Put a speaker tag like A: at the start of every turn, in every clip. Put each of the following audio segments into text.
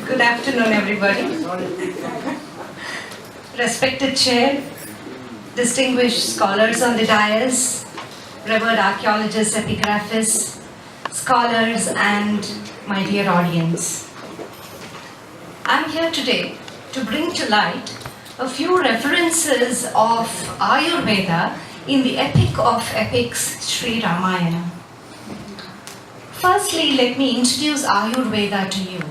A: Good afternoon, everybody. Respected Chair, distinguished scholars on the dais, revered archaeologists, epigraphists, scholars, and my dear audience. I'm here today to bring to light a few references of Ayurveda in the epic of epics, Sri Ramayana. Firstly, let me introduce Ayurveda to you.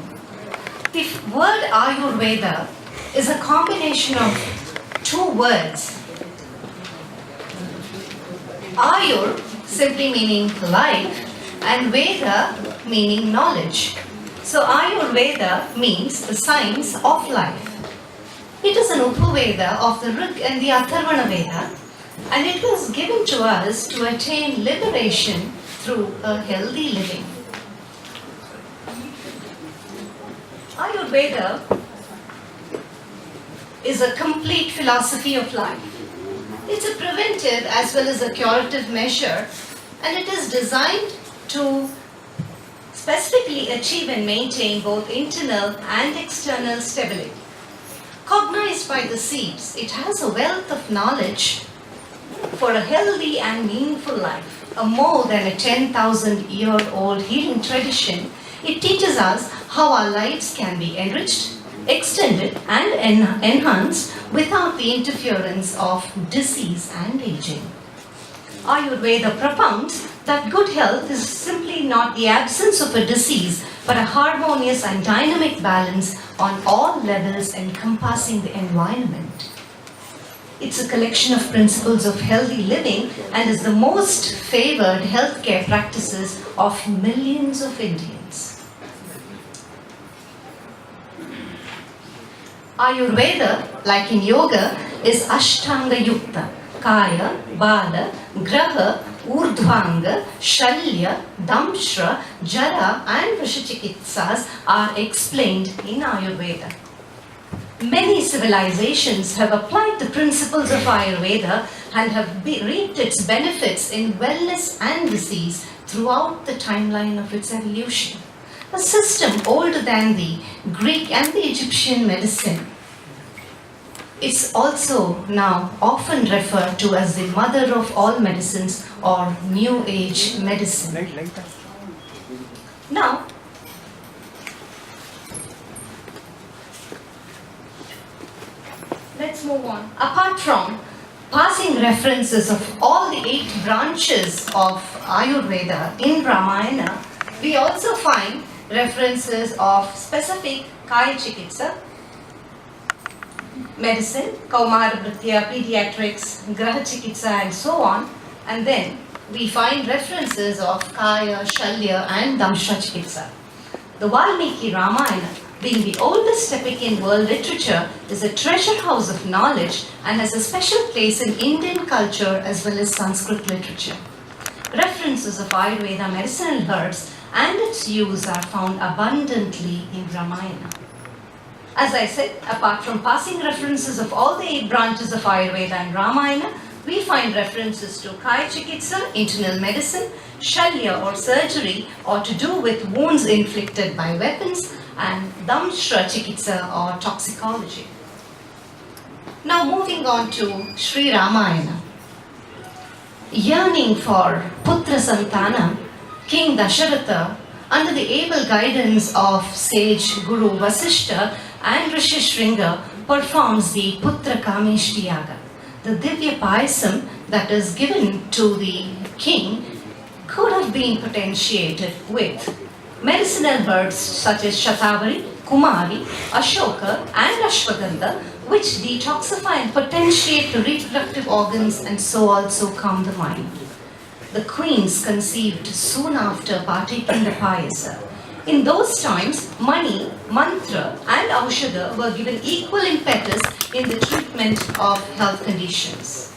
A: The word Ayurveda is a combination of two words. Ayur simply meaning life and Veda meaning knowledge. So Ayurveda means the science of life. It is an Upaveda of the Rig and the Atharvana Veda, and it was given to us to attain liberation through a healthy living. Ayurveda is a complete philosophy of life. It's a preventive as well as a curative measure, and it is designed to specifically achieve and maintain both internal and external stability. Cognized by the seeds, it has a wealth of knowledge for a healthy and meaningful life. A more than a 10,000-year-old healing tradition, it teaches us how our lives can be enriched, extended, and enhanced without the interference of disease and aging. Ayurveda propounds that good health is simply not the absence of a disease, but a harmonious and dynamic balance on all levels encompassing the environment. It's a collection of principles of healthy living and is the most favored healthcare practices of millions of Indians. Ayurveda, like in yoga, is Ashtanga Yukta. Kaya, Bala, Graha, Urdhvanga, Shalya, Damshra, Jara and Vrishachikitsas are explained in Ayurveda. Many civilizations have applied the principles of Ayurveda and have reaped its benefits in wellness and disease throughout the timeline of its evolution. A system older than the Greek and the Egyptian medicine. It's also now often referred to as the mother of all medicines or New Age medicine. Now, let's move on. Apart from passing references of all the 8 branches of Ayurveda in Ramayana, we also find references of specific Kaya Chikitsa, medicine, Kaumara Bhritya, pediatrics, Graha Chikitsa and so on, and then we find references of Kaya, Shalya and Damshra Chikitsa. The Valmiki Ramayana, being the oldest epic in world literature, is a treasure house of knowledge and has a special place in Indian culture as well as Sanskrit literature. References of Ayurveda medicinal herbs and its use are found abundantly in Ramayana. As I said, apart from passing references of all the 8 branches of Ayurveda and Ramayana, we find references to Kaya Chikitsa, internal medicine, Shalya or surgery or to do with wounds inflicted by weapons, and Damshra Chikitsa or toxicology. Now moving on to Sri Ramayana. Yearning for Putra Santana, King Dasharatha, under the able guidance of sage Guru Vasishta and Rishi Shringa, performs the Putra Kameshti Yaga. The Divya Payasam that is given to the king could have been potentiated with medicinal herbs such as Shatavari, Kumari, Ashoka and Ashwagandha, which detoxify and potentiate the reproductive organs and so also calm the mind. The queens conceived soon after partaking the payasa. In those times, money, mantra and aushadha were given equal impetus in the treatment of health conditions.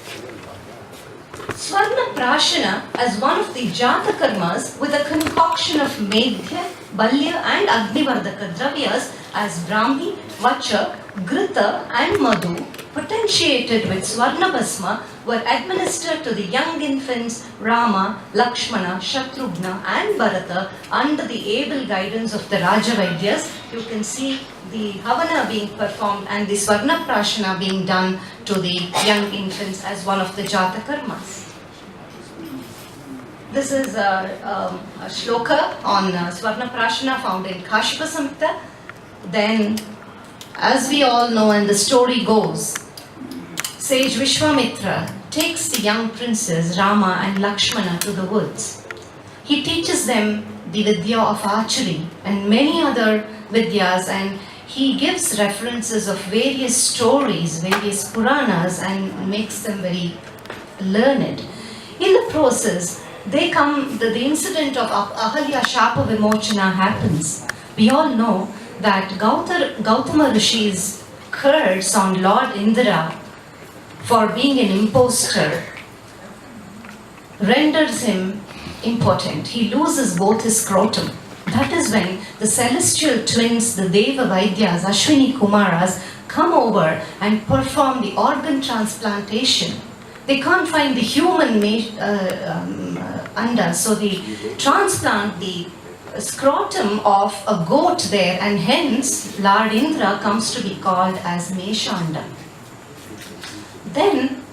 A: Swarna Prashana as one of the Jata Karmas with a concoction of Medhya, Balya and Agnivardhaka Dravyas as Brahmi, Vachak, Grita and Madhu potentiated with Swarna Bhasma, were administered to the young infants Rama, Lakshmana, Shatrughna and Bharata under the able guidance of the Rajavaidyas. You can see the Havana being performed and the Swarna Prashana being done to the young infants as one of the Jata Karmas. This is a shloka on Swarna Prashana found in Kashipa Samhita. Then, as we all know and the story goes, sage Vishwamitra takes the young princes Rama and Lakshmana to the woods. He teaches them the Vidya of archery and many other Vidyas, and he gives references of various stories, various Puranas, and makes them very learned. In the process, the incident of Ahalya Shapa Vimochana happens. We all know that Gautama Rishi's curse on Lord Indra for being an impostor renders him impotent. He loses both his scrotum. That is when the celestial twins, the Deva Vaidyas, Ashwini Kumaras, come over and perform the organ transplantation. They can't find the human anda, so they transplant the scrotum of a goat there, and hence Lord Indra comes to be called as Meshanda. Then,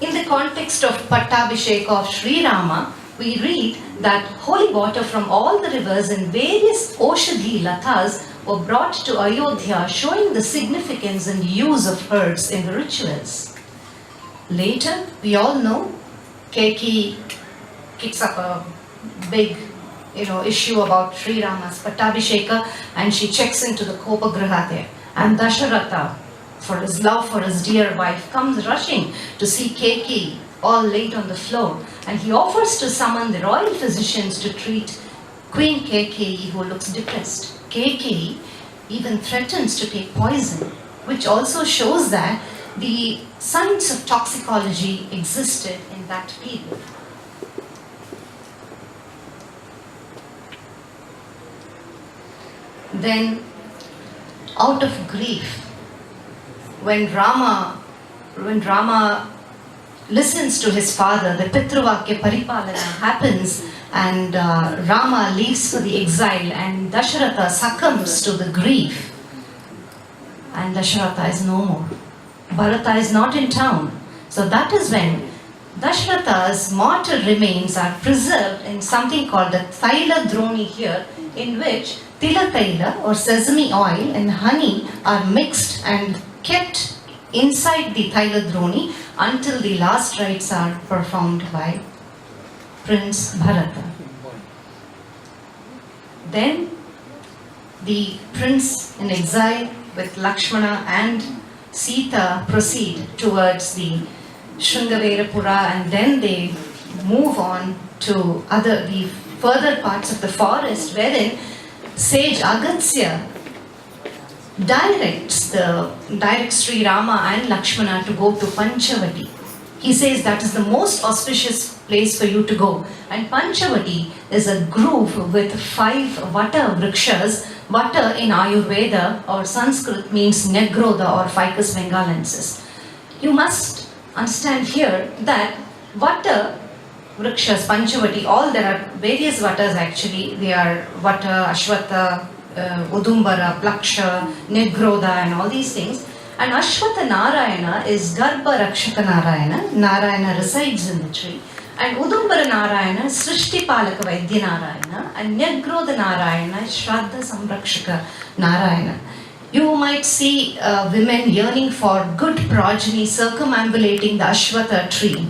A: in the context of Pattabhishek of Sri Rama, we read that holy water from all the rivers and various Oshadhi Latas were brought to Ayodhya, showing the significance and use of herbs in the rituals. Later, we all know, Keki kicks up a big issue about Sri Rama's Pattabhisheka, and she checks into the Kopagriha there. And Dasharatha, for his love for his dear wife, comes rushing to see Keki all laid on the floor, and he offers to summon the royal physicians to treat Queen Keki, who looks depressed. Keki even threatens to take poison, which also shows that the science of toxicology existed in that period. Then, out of grief, when Rama listens to his father, the Pitruvakya Paripalana happens, and Rama leaves for the exile, and Dasharatha succumbs to the grief, and Dasharatha is no more. Bharata is not in town. So that is when Dasharatha's mortal remains are preserved in something called a Thaila Droni here, in which Tila Taila or sesame oil and honey are mixed and kept inside the Thaila Droni until the last rites are performed by Prince Bharata. Then the prince in exile with Lakshmana and Sita proceed towards the Shringaverapura, and then they move on to the further parts of the forest, wherein sage Agatsya directs Sri Rama and Lakshmana to go to Panchavati. He says that is the most auspicious place for you to go. And Panchavati is a grove with 5 vata vrikshas. Vata in Ayurveda or Sanskrit means Negroda or Ficus bengalensis. You must understand here that vata vrikshas, Panchavati, there are various vatas actually. They are vata, ashwata, udumbara, plaksha, negroda and all these things. And Ashwata Narayana is Garbha Rakshaka Narayana. Narayana resides in the tree. And Udumbara Narayana is Srishti Palaka Vaidya Narayana. And Negroda Narayana is Shraddha Samrakshaka Narayana. You might see women yearning for good progeny circumambulating the Ashwata tree.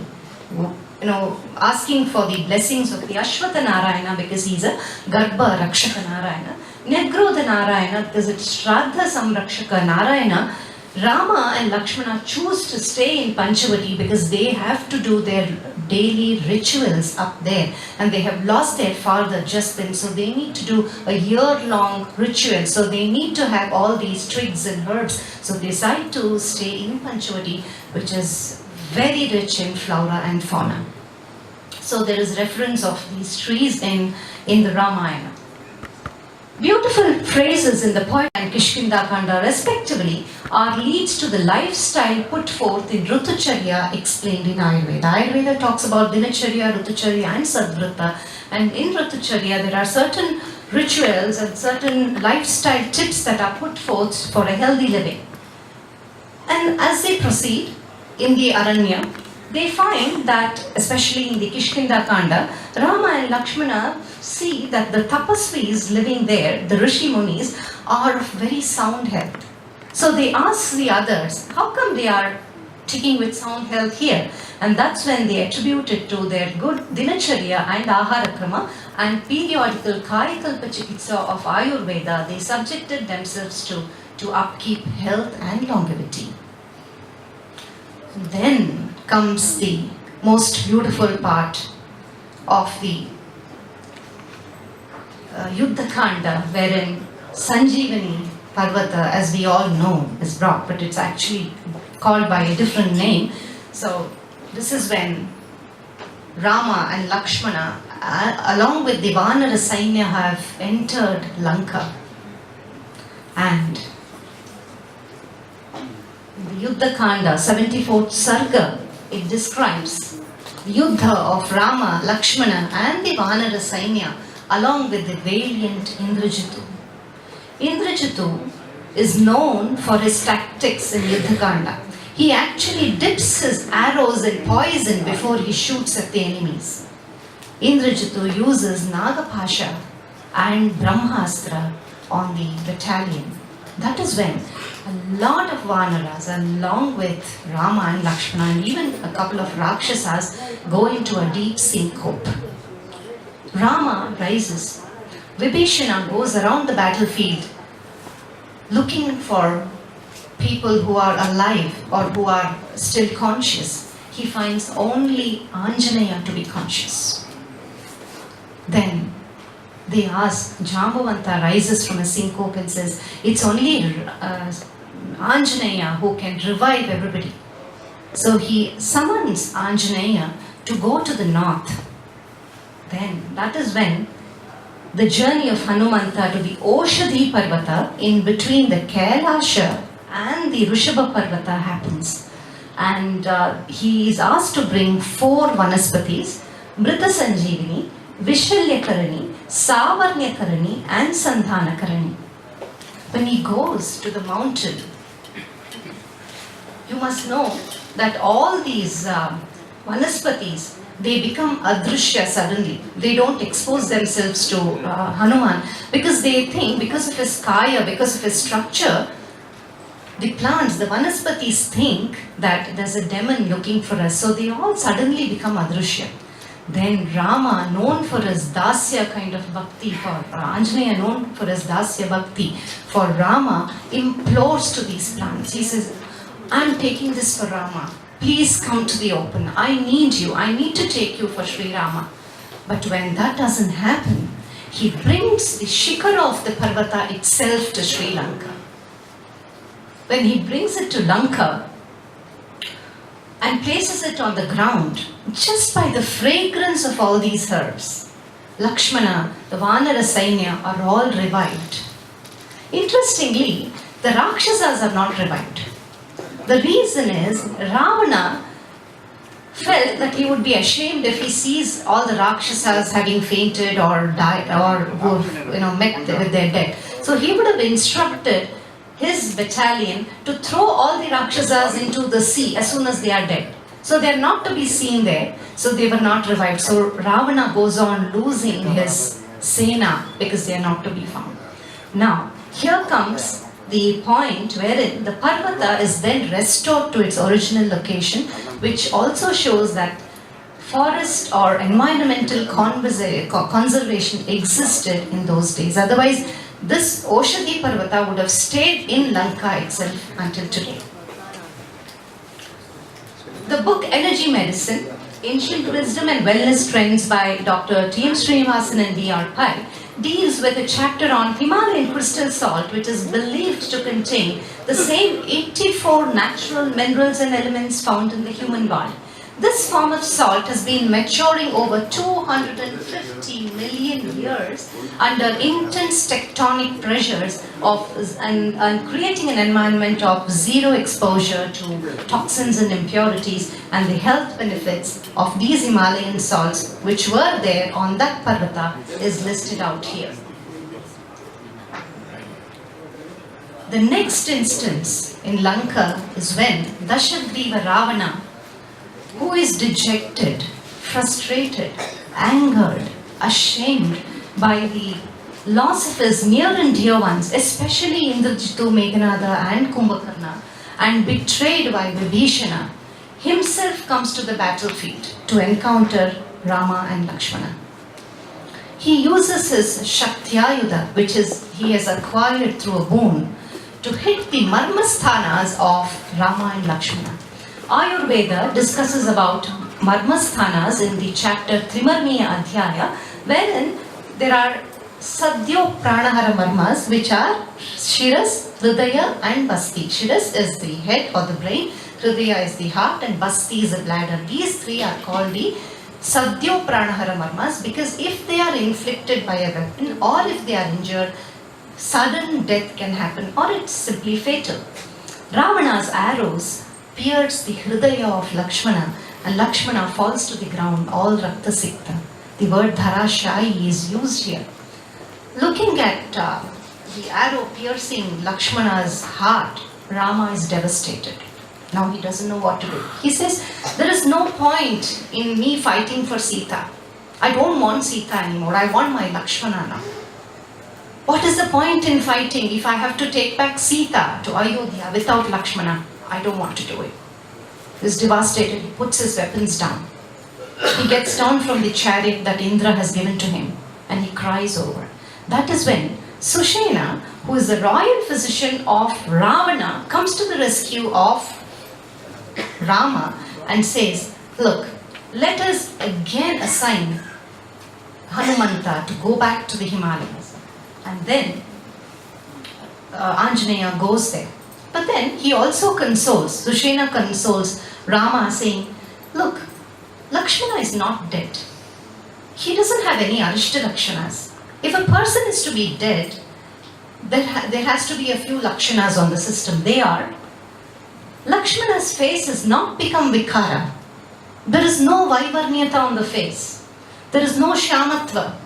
A: Asking for the blessings of the Ashwata Narayana because he's a Garbha Rakshaka Narayana. Negroda Narayana because it's Shraddha Samrakshaka Narayana. Rama and Lakshmana choose to stay in Panchavati because they have to do their daily rituals up there, and they have lost their father just then, so they need to do a year-long ritual. So they need to have all these twigs and herbs. So they decide to stay in Panchavati, which is very rich in flora and fauna. So there is reference of these trees in the Ramayana. Beautiful phrases in the poem and Kishkinda Kanda respectively are leads to the lifestyle put forth in Rutucharya explained in Ayurveda. Ayurveda talks about Dinacharya, Rutucharya and Sadvrata, and in Rutucharya there are certain rituals and certain lifestyle tips that are put forth for a healthy living. And as they proceed in the Aranya, they find that, especially in the Kishkinda Kanda, Rama and Lakshmana see that the tapasvis living there, the Rishi Munis, are of very sound health. So they ask the others, how come they are taking with sound health here? And that's when they attribute it to their good Dinacharya and Ahara Krama and periodical Kayakalpa Chikitsa of Ayurveda. They subjected themselves to upkeep health and longevity. Then comes the most beautiful part of the Yuddha Kanda, wherein Sanjeevani Parvata, as we all know, is brought, but it's actually called by a different name. So this is when Rama and Lakshmana, along with the Vanara Sainya, have entered Lanka. And the Yuddha Kanda, 74th Sarga, it describes the Yuddha of Rama, Lakshmana and the Vanara Sainya along with the valiant Indrajitu. Indrajitu is known for his tactics in Yuddha Kanda. He actually dips his arrows in poison before he shoots at the enemies. Indrajitu uses Nagapasha and Brahmastra on the battalion. That is when a lot of Vanaras, along with Rama and Lakshmana, and even a couple of Rakshasas, go into a deep syncope. Rama rises. Vibhishana goes around the battlefield looking for people who are alive or who are still conscious. He finds only Anjaneya to be conscious. Then they ask, Jambavanta rises from a syncope and says, it's only Anjaneya who can revive everybody. So he summons Anjaneya to go to the north. Then that is when the journey of Hanumanta to the Oshadhi Parvata in between the Kailasha and the Rishabha Parvata happens. And he is asked to bring 4 vanaspatis, Mrita Sanjeevini, Vishalyakarani, Savarnyakarani and Sandhanakarani. When he goes to the mountain, you must know that all these vanaspatis, they become adrishya suddenly. They don't expose themselves to Hanuman because they think, because of his kaya, because of his structure, the plants, the vanaspatis think that there's a demon looking for us. So they all suddenly become adrishya. Then Rama, known for his dasya kind of bhakti, for Anjaneya, known for his dasya bhakti, for Rama, implores to these plants. He says, I'm taking this for Rama. Please come to the open. I need you. I need to take you for Sri Rama. But when that doesn't happen, he brings the Shikara of the Parvata itself to Sri Lanka. When he brings it to Lanka and places it on the ground, just by the fragrance of all these herbs, Lakshmana, the Vanara Sainya are all revived. Interestingly, the Rakshasas are not revived. The reason is Ravana felt that he would be ashamed if he sees all the Rakshasas having fainted or died or who met with their dead. So he would have instructed his battalion to throw all the Rakshasas into the sea as soon as they are dead. So they are not to be seen there. So they were not revived. So Ravana goes on losing his Sena because they are not to be found. Now, here comes the point wherein the Parvata is then restored to its original location, which also shows that forest or environmental conservation existed in those days. Otherwise, this Oshadhi Parvata would have stayed in Lanka itself until today. The book Energy Medicine, Ancient Wisdom and Wellness Trends by Dr. T.M. Srinivasan and D.R. Pai deals with a chapter on Himalayan crystal salt, which is believed to contain the same 84 natural minerals and elements found in the human body. This form of salt has been maturing over 250 million years under intense tectonic pressures and creating an environment of zero exposure to toxins and impurities, and the health benefits of these Himalayan salts which were there on that Parvata is listed out here. The next instance in Lanka is when Dashagriva Ravana, who is dejected, frustrated, angered, ashamed by the loss of his near and dear ones, especially Indrajitu, Meghanada and Kumbhakarna, and betrayed by Vibhishana, himself comes to the battlefield to encounter Rama and Lakshmana. He uses his Shaktyayuda, which he has acquired through a boon, to hit the marmasthanas of Rama and Lakshmana. Ayurveda discusses about marmasthanas in the chapter Trimarmiya Adhyaya, wherein there are Sadhyo Pranahara marmas, which are Shiras, Hridaya and Basti. Shiras is the head or the brain, Hridaya is the heart, and Basti is the bladder. These three are called the Sadhyo Pranahara marmas because if they are inflicted by a weapon or if they are injured, sudden death can happen or it's simply fatal. Ravana's arrows pierce the Hridaya of Lakshmana and Lakshmana falls to the ground, all Raktasikta. The word Dharashayi is used here. Looking at the arrow piercing Lakshmana's heart, Rama is devastated. Now he doesn't know what to do. He says, there is no point in me fighting for Sita. I don't want Sita anymore. I want my Lakshmana now. What is the point in fighting if I have to take back Sita to Ayodhya without Lakshmana? I don't want to do it. He's devastated. He puts his weapons down. He gets down from the chariot that Indra has given to him and he cries over. That is when Sushena, who is the royal physician of Ravana, comes to the rescue of Rama and says, look, let us again assign Hanumanta to go back to the Himalayas. And then Anjaneya goes there. But then he also consoles, Sushena consoles Rama saying, look, Lakshmana is not dead. He doesn't have any Arishta Lakshanas. If a person is to be dead, there has to be a few Lakshanas on the system. They are, Lakshmana's face has not become Vikara. There is no Vaivarnyata on the face. There is no Shamatva.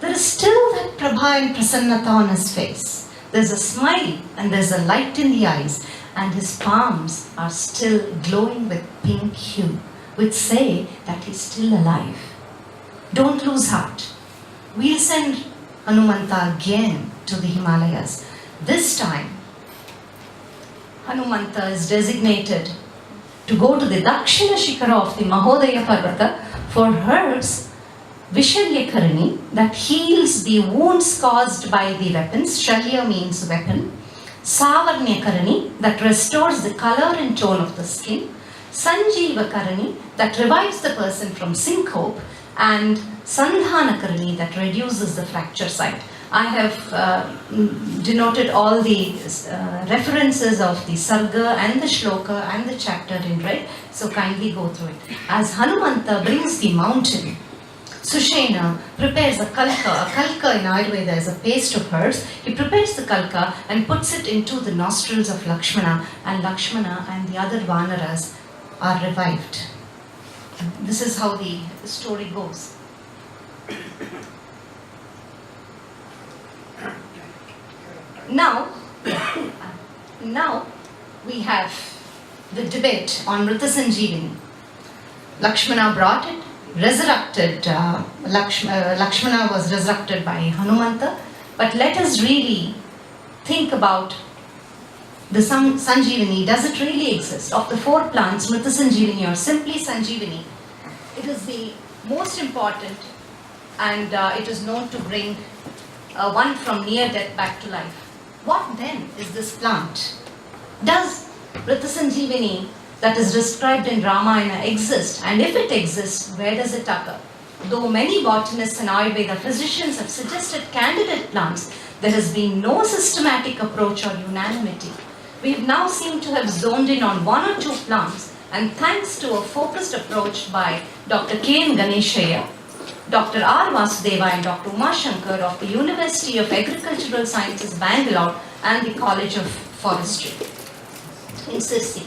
A: There is still that Prabha and Prasannata on his face. There's a smile and there's a light in the eyes and his palms are still glowing with pink hue, which say that he's still alive. Don't lose heart. We'll send Hanumanta again to the Himalayas. This time, Hanumanta is designated to go to the Dakshina Shikara of the Mahodaya Parvata for herbs Vishalyakarani that heals the wounds caused by the weapons. Shalya means weapon. Savarnyakarani that restores the color and tone of the skin. Sanjeevakarani that revives the person from syncope. And Sandhanakarani that reduces the fracture site. I have denoted all the references of the Sarga and the Shloka and the chapter in red. So kindly go through it. As Hanumanta brings the mountain, Sushena prepares a kalka. A kalka in Ayurveda is a paste of herbs. He prepares the kalka and puts it into the nostrils of Lakshmana, and Lakshmana and the other Vanaras are revived. This is how the story goes. Now we have the debate on Mrita Sanjeevani. Lakshmana brought it. Resurrected, Lakshmana was resurrected by Hanumanta, but let us really think about the Sanjeevani. Does it really exist? Of the four plants, Mrita Sanjeevani or simply Sanjeevani, it is the most important and it is known to bring one from near death back to life. What then is this plant? Does Mrita Sanjeevani that is described in Ramayana exist, and if it exists, where does it occur? Though many botanists and Ayurveda physicians have suggested candidate plants, there has been no systematic approach or unanimity. We have now seemed to have zoned in on one or two plants And thanks to a focused approach by Dr. K.N. Ganeshaya, Dr. R. Vasudeva and Dr. Uma Shankar of the University of Agricultural Sciences, Bangalore and the College of Forestry in Sirsi.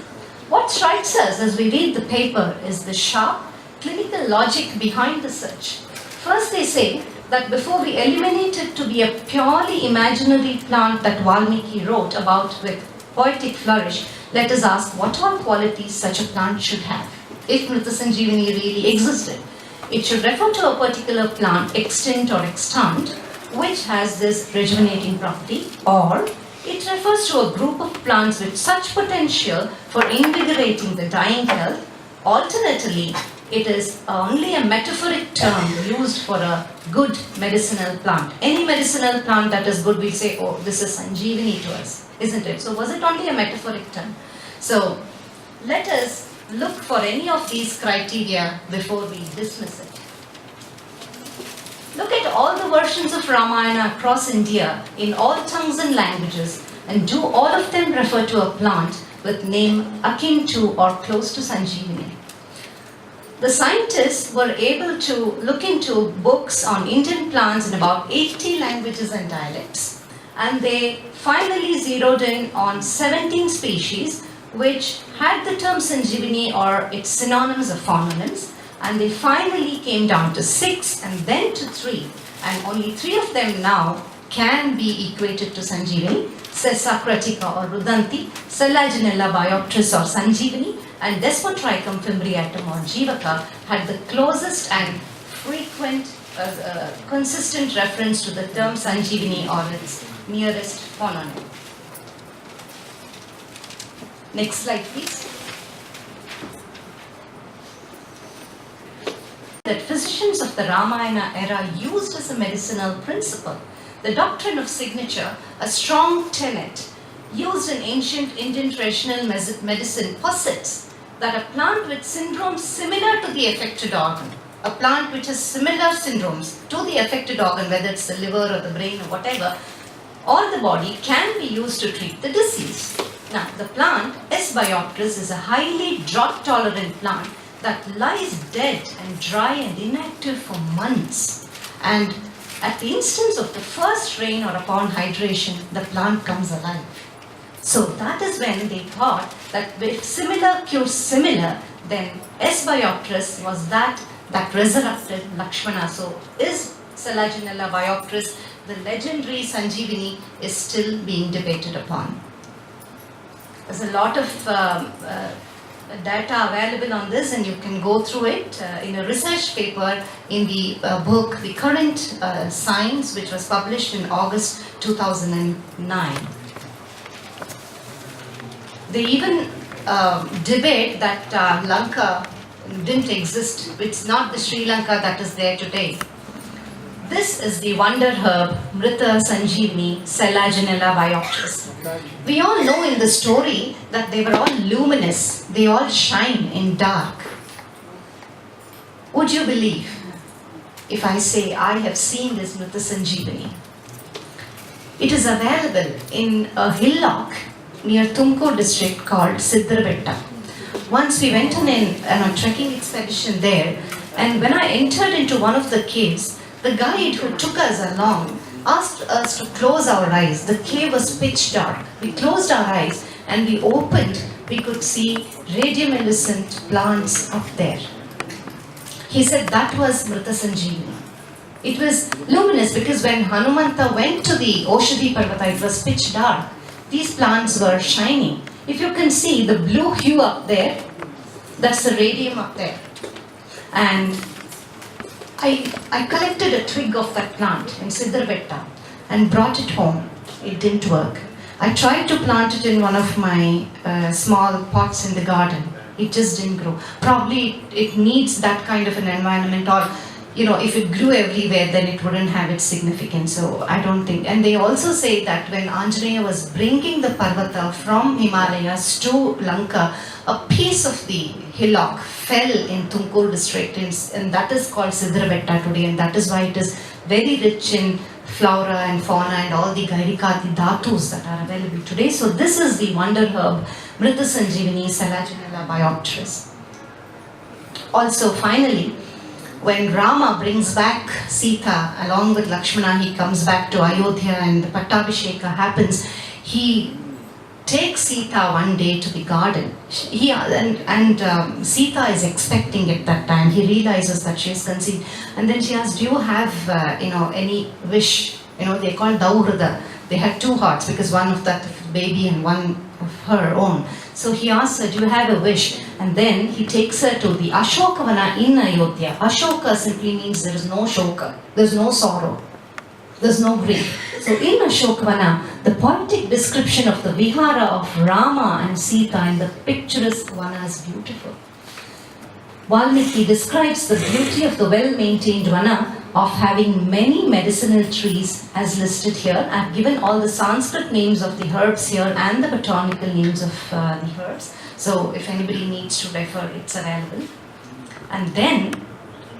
A: What strikes us as we read the paper is the sharp clinical logic behind the search. First they say that before we eliminate it to be a purely imaginary plant that Valmiki wrote about with poetic flourish, let us ask what all qualities such a plant should have. If Mrita Sanjeevani really existed, it should refer to a particular plant, extant or extant, which has this rejuvenating property, or it refers to a group of plants with such potential for invigorating the dying health. Alternatively, it is only a metaphoric term used for a good medicinal plant. Any medicinal plant that is good, we say, oh, this is Sanjeevani to us, isn't it? So was it only a metaphoric term? So let us look for any of these criteria before we dismiss it. Look at all the versions of Ramayana across India in all tongues and languages, and do all of them refer to a plant with name akin to or close to Sanjeevani. The scientists were able to look into books on Indian plants in about 80 languages and dialects, and they finally zeroed in on 17 species which had the term Sanjeevani or its synonyms or phononyms, and they finally came down to 6 and then to 3, and only 3 of them now can be equated to Sanjeevani: Sesacratica or Rudanti, Selaginella bioptris or Sanjeevani, and Desmotrichum fimbriatum or Jivaka had the closest and frequent, consistent reference to the term Sanjeevani or its nearest phononym. Next slide, please. That physicians of the Ramayana era used as a medicinal principle the doctrine of signature, a strong tenet used in ancient Indian traditional medicine, posits that a plant with syndromes similar to the affected organ, a plant which has similar syndromes to the affected organ, whether it's the liver or the brain or whatever, or the body, can be used to treat the disease. Now, the plant S. bioptris is a highly drought-tolerant plant that lies dead and dry and inactive for months. And at the instance of the first rain or upon hydration, the plant comes alive. So that is when they thought that if similar cures similar, then S. bioptris was that resurrected Lakshmana. So is Selaginella bioptris, the legendary Sanjeevani, is still being debated upon. There's a lot of data available on this, and you can go through it in a research paper in the book The Current Science, which was published in August 2009. They even debate that Lanka didn't exist. It's not the Sri Lanka that is there today. This is the wonder herb Mrita Sanjeevani Selaginella bioptris. We all know in the story that they were all luminous, they all shine in dark. Would you believe if I say I have seen this Mrita Sanjeevani? It is available in a hillock near Tumkur district called Siddharabetta. Once we went on a trekking expedition there, and when I entered into one of the caves, the guide who took us along asked us to close our eyes. The cave was pitch dark. We closed our eyes and we opened. We could see radioluminescent plants up there. He said that was Mrita Sanjeevani. It was luminous because when Hanumanta went to the Oshadhi Parvata, it was pitch dark. These plants were shining. If you can see the blue hue up there, that's the radium up there. And I collected a twig of that plant in Siddharabetta and brought it home. It didn't work. I tried to plant it in one of my small pots in the garden. It just didn't grow. Probably it needs that kind of an environment, or if it grew everywhere, then it wouldn't have its significance. So I don't think. And they also say that when Anjaneya was bringing the Parvata from Himalayas to Lanka, a piece of the hillock fell in Tumkur district, and that is called Siddharabetta today, and that is why it is very rich in flora and fauna and all the Gairikati dhatus that are available today. So this is the wonder herb Mrita Sanjeevani Selaginella biopteris. Also finally, when Rama brings back Sita along with Lakshmana, he comes back to Ayodhya and the Pattabhisheka happens. He takes Sita one day to the garden. Sita is expecting at that time. He realizes that she is conceived, and then she asks, "Do you have any wish?" They call Daurada. They had two hearts because one of that baby and one of her own. So he asks her, "Do you have a wish?" And then he takes her to the Ashokavana in Ayodhya. Ashoka simply means there is no shoka, there is no sorrow, there is no grief. So in Ashokavana, the poetic description of the vihara of Rama and Sita in the picturesque vana is beautiful. Valmiki describes the beauty of the well-maintained vana of having many medicinal trees as listed here. I have given all the Sanskrit names of the herbs here and the botanical names of the herbs. So if anybody needs to refer, it's available. And then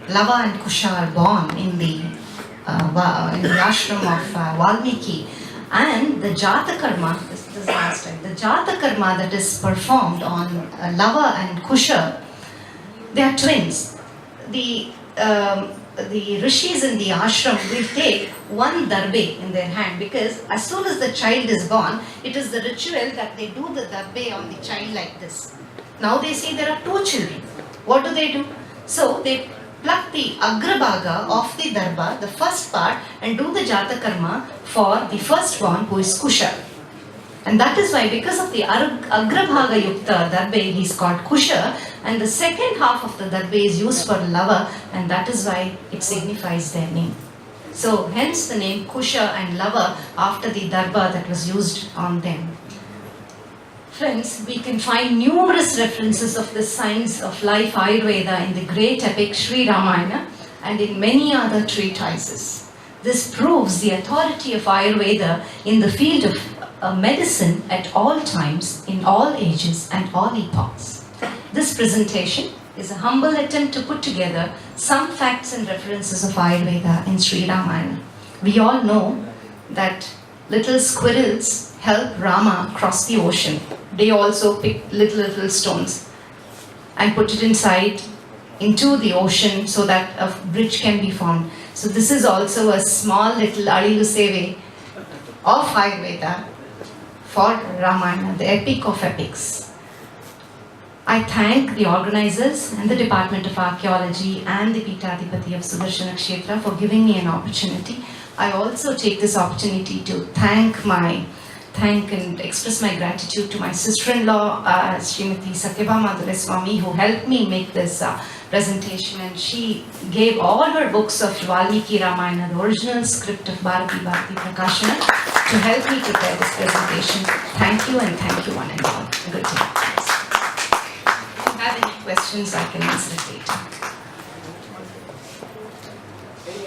A: Lava and Kusha are born in the ashram of Valmiki, and the Jata Karma, this is last time, the Jata Karma that is performed on Lava and Kusha, they are twins. The rishis in the ashram will take one darbe in their hand, because as soon as the child is born, it is the ritual that they do the darbe on the child like this. Now they see there are two children. What do? So they pluck the agrabhaga of the darba, the first part, and do the jata karma for the firstborn, who is Kusha. And that is why, because of the agrabhaga yukta darbe, he is called Kusha, and the second half of the darbe is used for lava, and that is why it signifies their name. So hence the name Kusha and lava after the darba that was used on them. Friends, we can find numerous references of the science of life Ayurveda in the great epic Sri Ramayana and in many other treatises. This proves the authority of Ayurveda in the field of medicine at all times, in all ages and all epochs. This presentation is a humble attempt to put together some facts and references of Ayurveda in Sri Ramayana. We all know that little squirrels help Rama cross the ocean. They also pick little stones and put it into the ocean so that a bridge can be formed. So this is also a small little Adilu Seve of Ayurveda for Ramayana, the epic of epics. I thank the organizers and the Department of Archaeology and the Peethadipati of Sudarshana Kshetra for giving me an opportunity. I also take this opportunity to thank and express my gratitude to my sister-in-law, Srimati Satyabhama Dureswamy, who helped me make this presentation, and she gave all her books of Valmiki Ramayana, the original script of Bharati Prakashana, to help me prepare this presentation. Thank you, and thank you one and all. Good day. If you have any questions, I can answer it later.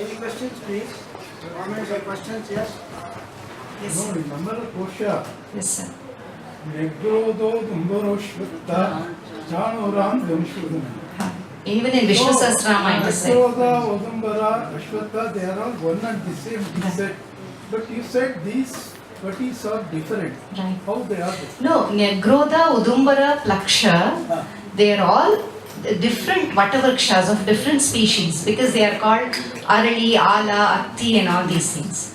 B: Any questions, please? Comments or questions? Yes?
A: Yes,
C: No,
A: sir.
C: remember the Kosha.
A: Yes, sir.
C: Negrodo Dumboroshvata Chanoram Dhamshudana.
A: Even in Vishnu Sahasranama, it is said.
C: Negroda, Udumbara, Ashwata, they are all one and the same. He said, but you said these parties are different.
A: Right.
C: How they are different?
A: No, Negroda, Udumbara, Plaksha, they are all different Vatavrakshas of different species, because they are called Arali, Ala, Atti and all these things.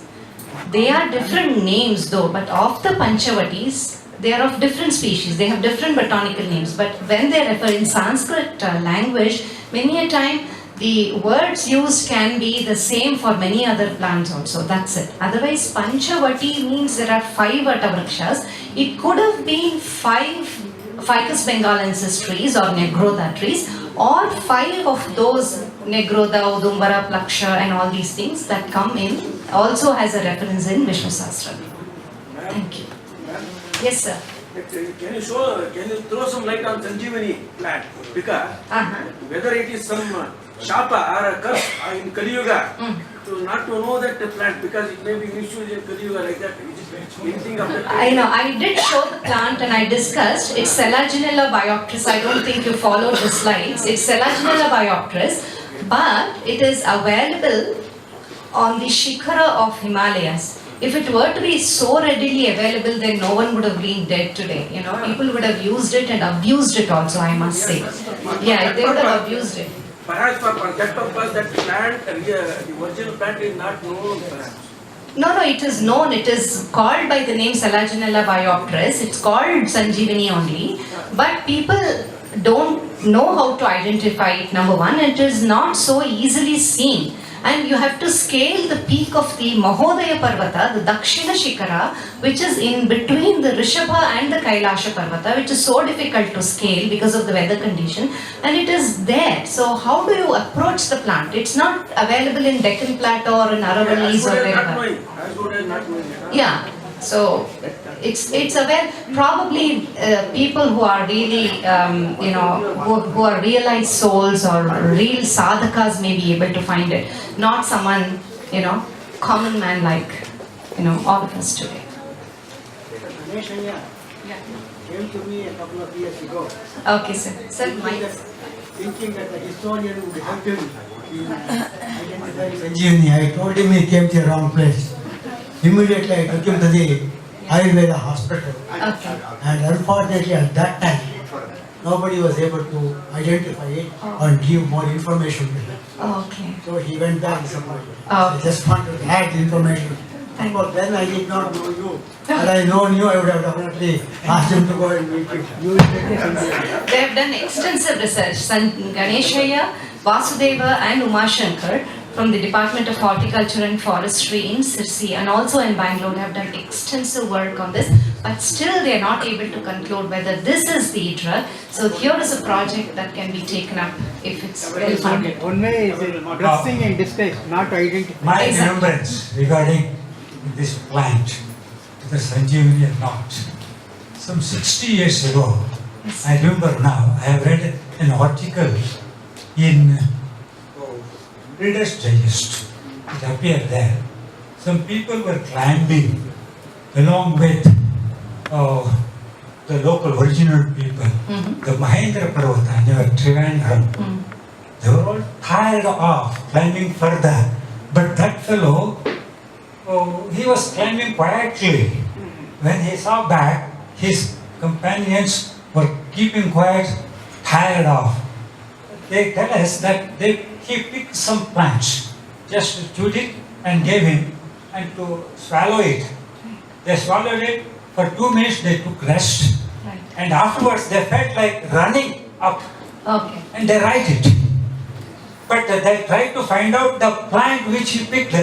A: They are different names though, but of the Panchavatis, they are of different species. They have different botanical names. But when they refer in Sanskrit language, many a time the words used can be the same for many other plants also. That's it. Otherwise, Panchavati means there are 5 Vatavrakshas. It could have been 5 Ficus bengalensis trees or Negroda trees, or 5 of those Negroda, Udumbara, Plaksha and all these things that come in, also has a reference in Vishnu Sahasra. Thank you. Yes, sir.
B: Can you throw some light on Sanjeevani plant? Because whether it is some shapa or a curse in Kali Yuga, to not to know that plant, because it may be misused in Kali Yuga like that. Anything of that?
A: I know. I did show the plant and I discussed. It's Selaginella biopteris. I don't think you followed the slides. It's Selaginella biopteris, but it is available on the Shikhara of Himalayas. If it were to be so readily available, then no one would have been dead today. You know, people would have used it and abused it also, I must say. Yeah, they would have abused it.
B: Perhaps for that purpose, that plant, the original plant is not known perhaps.
A: No, it is known. It is called by the name Salaginella biopteris. It's called Sanjeevani only. But people don't know how to identify it, number one. It is not so easily seen. And you have to scale the peak of the Mahodaya Parvata, the Dakshina Shikara, which is in between the Rishabha and the Kailasha Parvata, which is so difficult to scale because of the weather condition. And it is there. So how do you approach the plant? It's not available in Deccan Plateau or in Aravallis or wherever.
B: As good as not knowing.
A: Yeah. So it's aware. Probably people who are really who are realized souls or real sadhakas may be able to find it. Not someone common man like all of us today.
D: Ganeshaya came to me a couple of years ago.
A: Okay, sir. Sir,
D: Thinking that the historian would help him in identifying Sanjeevani. I told him he came to the wrong place. Immediately I took him to the Ayurveda hospital.
A: Okay.
D: And unfortunately at that time, nobody was able to identify it or give more information to him.
A: Okay.
D: So he went back disappointed.
A: Oh.
D: I just wanted to add the information.
A: Thank
D: But then I did not know you. Had I known you, I would have definitely asked him to go and meet you. You will take it from there.
A: They have done extensive research. Ganeshaya, Vasudeva and Umashankar from the Department of Horticulture and Forestry in Sirsi and also in Bangalore have done extensive work on this, but still they are not able to conclude whether this is the drug. So here is a project that can be taken up if it's well funded.
E: One way is a blessing in disguise, not identify.
F: My
A: Exactly.
F: remembrance regarding this plant, the Sanjeevani or not. Some 60 years ago, I remember now, I have read an article in Reader's Digest. It appeared there. Some people were climbing along with the local original people, the Mahendra Parvata, they were Trivandrum. They were all tired of climbing further. But that fellow, he was climbing quietly. When he saw back, his companions were keeping quiet, tired of. They tell us that he picked some plants, just chewed it and gave him, and to swallow it. They swallowed it, for 2 minutes they took rest,
A: Right.
F: and afterwards they felt like running up,
A: Okay.
F: and they write it. But they tried to find out the plant which he picked.